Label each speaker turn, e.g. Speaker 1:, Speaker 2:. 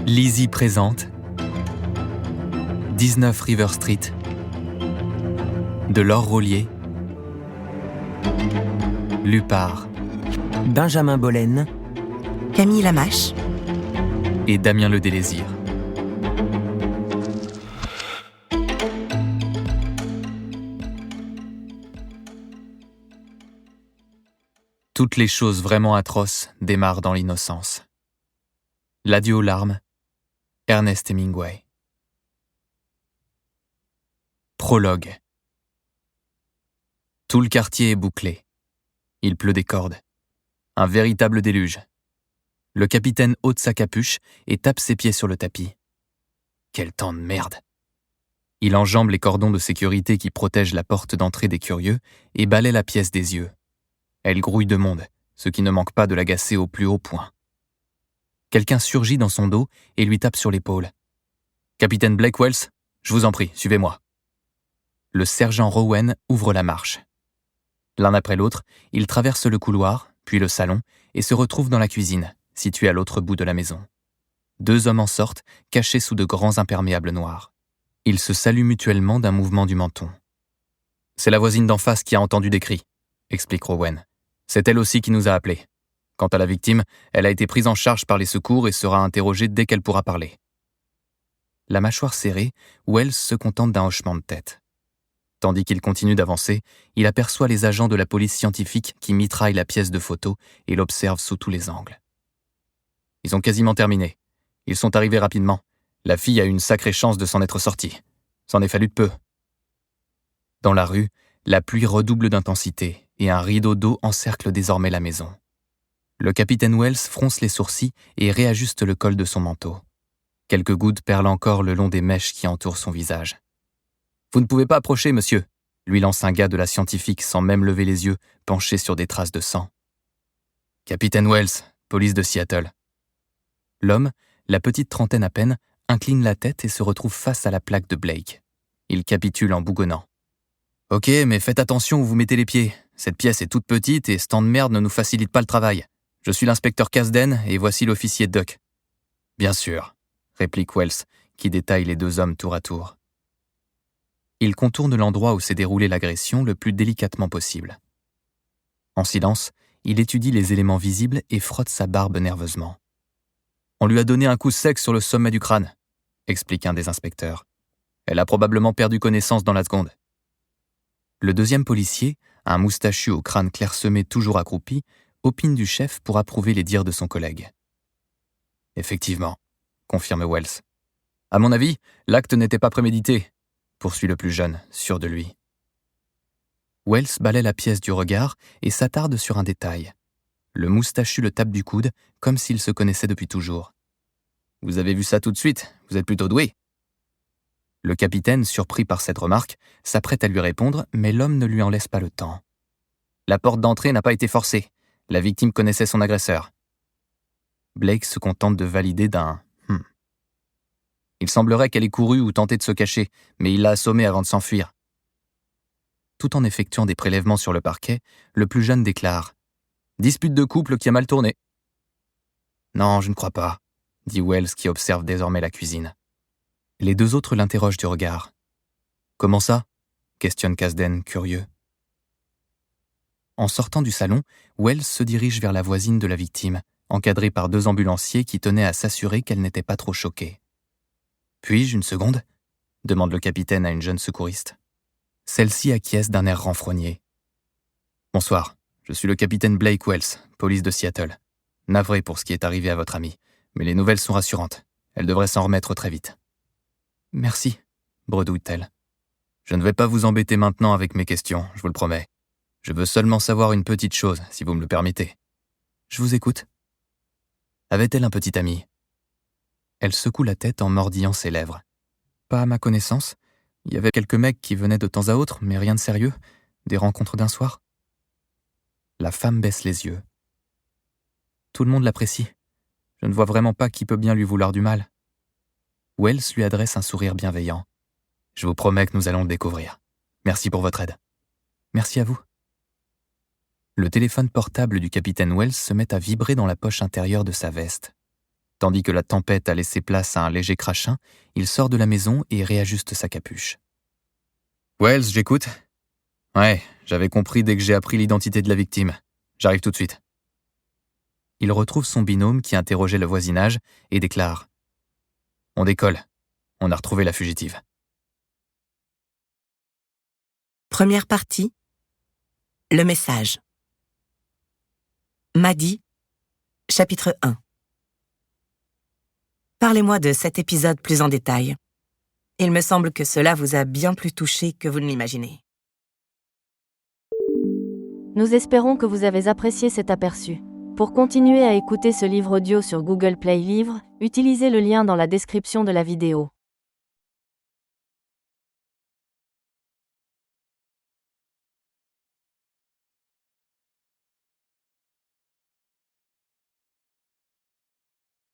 Speaker 1: Lizzie présente 19 River Street de Laure Rollier, lu par
Speaker 2: Benjamin Bollen,
Speaker 3: Camille Lamache
Speaker 1: et Damien Le Délésir. Toutes les choses vraiment atroces démarrent dans l'innocence. L'adieu aux larmes, Ernest Hemingway. Prologue. Tout le quartier est bouclé. Il pleut des cordes. Un véritable déluge. Le capitaine ôte sa capuche et tape ses pieds sur le tapis. Quel temps de merde. Il enjambe les cordons de sécurité qui protègent la porte d'entrée des curieux et balaie la pièce des yeux. Elle grouille de monde, ce qui ne manque pas de l'agacer au plus haut point. Quelqu'un surgit dans son dos et lui tape sur l'épaule. « Capitaine Blake Wells, je vous en prie, suivez-moi. » Le sergent Rowan ouvre la marche. L'un après l'autre, ils traversent le couloir, puis le salon, et se retrouvent dans la cuisine, située à l'autre bout de la maison. Deux hommes en sortent, cachés sous de grands imperméables noirs. Ils se saluent mutuellement d'un mouvement du menton. « C'est la voisine d'en face qui a entendu des cris, » explique Rowan. « C'est elle aussi qui nous a appelés. Quant à la victime, elle a été prise en charge par les secours et sera interrogée dès qu'elle pourra parler. » La mâchoire serrée, Wells se contente d'un hochement de tête. Tandis qu'il continue d'avancer, il aperçoit les agents de la police scientifique qui mitraillent la pièce de photo et l'observent sous tous les angles. Ils ont quasiment terminé. Ils sont arrivés rapidement. La fille a eu une sacrée chance de s'en être sortie. C'en est fallu de peu. Dans la rue, la pluie redouble d'intensité et un rideau d'eau encercle désormais la maison. Le capitaine Wells fronce les sourcils et réajuste le col de son manteau. Quelques gouttes perlent encore le long des mèches qui entourent son visage. « Vous ne pouvez pas approcher, monsieur !» lui lance un gars de la scientifique sans même lever les yeux, penché sur des traces de sang. « Capitaine Wells, police de Seattle. » L'homme, la petite trentaine à peine, incline la tête et se retrouve face à la plaque de Blake. Il capitule en bougonnant. « Ok, mais faites attention où vous mettez les pieds. Cette pièce est toute petite et ce temps de merde ne nous facilite pas le travail. Je suis l'inspecteur Kasden et voici l'officier Duck. »« Bien sûr, » réplique Wells, qui détaille les deux hommes tour à tour. Il contourne l'endroit où s'est déroulée l'agression le plus délicatement possible. En silence, il étudie les éléments visibles et frotte sa barbe nerveusement. « On lui a donné un coup sec sur le sommet du crâne, » explique un des inspecteurs. « Elle a probablement perdu connaissance dans la seconde. » Le deuxième policier, un moustachu au crâne clairsemé toujours accroupi, opine du chef pour approuver les dires de son collègue. « Effectivement, » confirme Wells. « À mon avis, l'acte n'était pas prémédité, » poursuit le plus jeune, sûr de lui. Wells balaie la pièce du regard et s'attarde sur un détail. Le moustachu le tape du coude, comme s'il se connaissait depuis toujours. « Vous avez vu ça tout de suite, vous êtes plutôt doué. » Le capitaine, surpris par cette remarque, s'apprête à lui répondre, mais l'homme ne lui en laisse pas le temps. « La porte d'entrée n'a pas été forcée. La victime connaissait son agresseur. » Blake se contente de valider d'un « Il semblerait qu'elle ait couru ou tenté de se cacher, mais il l'a assommée avant de s'enfuir. » Tout en effectuant des prélèvements sur le parquet, le plus jeune déclare « Dispute de couple qui a mal tourné. » « Non, je ne crois pas, » dit Wells qui observe désormais la cuisine. Les deux autres l'interrogent du regard. « Comment ça ?» questionne Kasden, curieux. En sortant du salon, Wells se dirige vers la voisine de la victime, encadrée par deux ambulanciers qui tenaient à s'assurer qu'elle n'était pas trop choquée. « Puis-je une seconde ?» demande le capitaine à une jeune secouriste. Celle-ci acquiesce d'un air renfrogné. « Bonsoir, je suis le capitaine Blake Wells, police de Seattle. Navré pour ce qui est arrivé à votre amie, mais les nouvelles sont rassurantes. Elle devrait s'en remettre très vite. »« Merci, » bredouille-t-elle. « Je ne vais pas vous embêter maintenant avec mes questions, je vous le promets. Je veux seulement savoir une petite chose, si vous me le permettez. »« Je vous écoute. » Avait-elle un petit ami ? Elle secoue la tête en mordillant ses lèvres. « Pas à ma connaissance. Il y avait quelques mecs qui venaient de temps à autre, mais rien de sérieux. Des rencontres d'un soir. » La femme baisse les yeux. « Tout le monde l'apprécie. Je ne vois vraiment pas qui peut bien lui vouloir du mal. » Wells lui adresse un sourire bienveillant. « Je vous promets que nous allons le découvrir. Merci pour votre aide. »« Merci à vous. » Le téléphone portable du capitaine Wells se met à vibrer dans la poche intérieure de sa veste. Tandis que la tempête a laissé place à un léger crachin, il sort de la maison et réajuste sa capuche. « Wells, j'écoute. Ouais, j'avais compris dès que j'ai appris l'identité de la victime. J'arrive tout de suite. » Il retrouve son binôme qui interrogeait le voisinage et déclare « On décolle. On a retrouvé la fugitive. »
Speaker 3: Première partie. Le message. Maddy, chapitre 1. Parlez-moi de cet épisode plus en détail. Il me semble que cela vous a bien plus touché que vous ne l'imaginez.
Speaker 4: Nous espérons que vous avez apprécié cet aperçu. Pour continuer à écouter ce livre audio sur Google Play Livres, utilisez le lien dans la description de la vidéo.